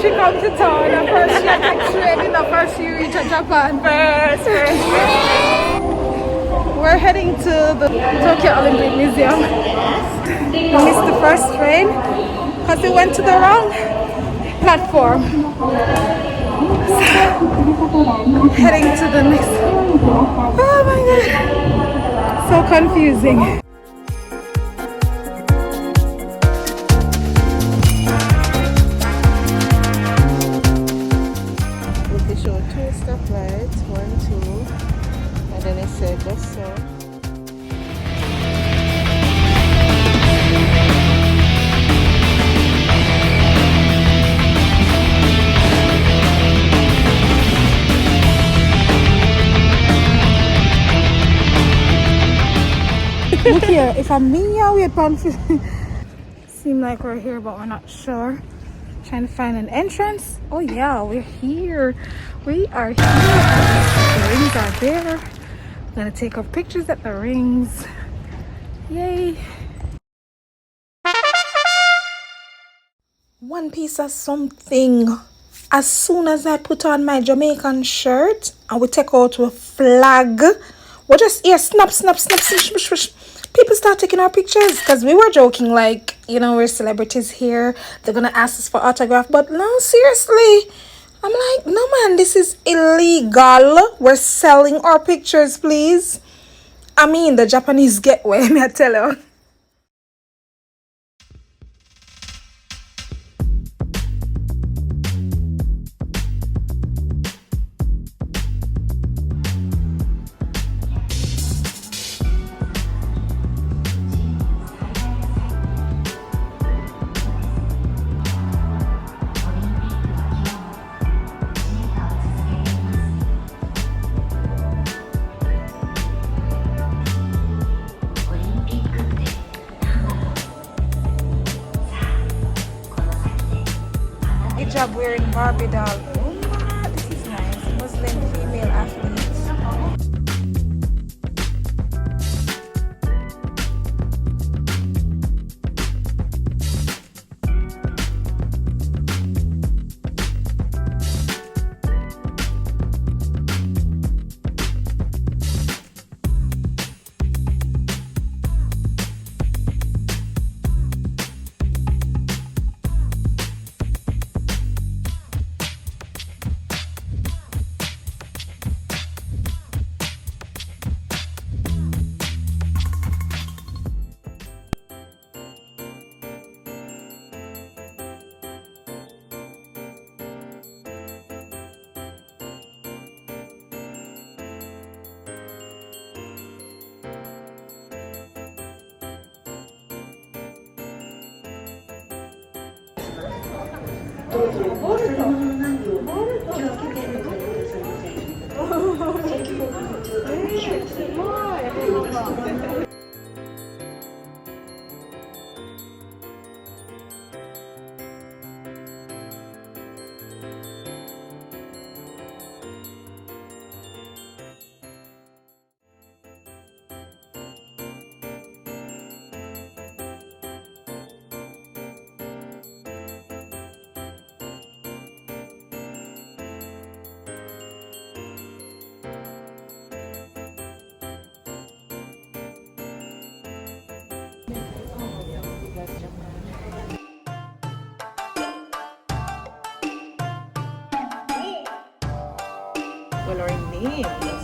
she come to town, and first she take training, and first she reach Japan. First. We're heading to the Tokyo Olympic Museum. We missed the first train because we went to the wrong platform. So, heading to the next. Oh my god, so confusing. They show 2 stoplights, 1, 2, and then it said just so. Look here, if I'm me, I'll wait for seem like we're here, but we're not sure. Trying to find an entrance. Oh yeah, we're here. We are here. The rings are there. I'm gonna take our pictures at the rings. Yay. One piece of something. As soon as I put on my Jamaican shirt and we take out a flag, we just hear snap, snap, snap, swish, swish, swish. People start taking our pictures because we were joking like, you know, we're celebrities here. They're going to ask us for autograph. But no, seriously. I'm like, no, man, this is illegal. We're selling our pictures, please. I mean, the Japanese get way, me I tell you. Hijab wearing Barbie doll. Oh my, this is nice. Muslim female athletes. Well, our name.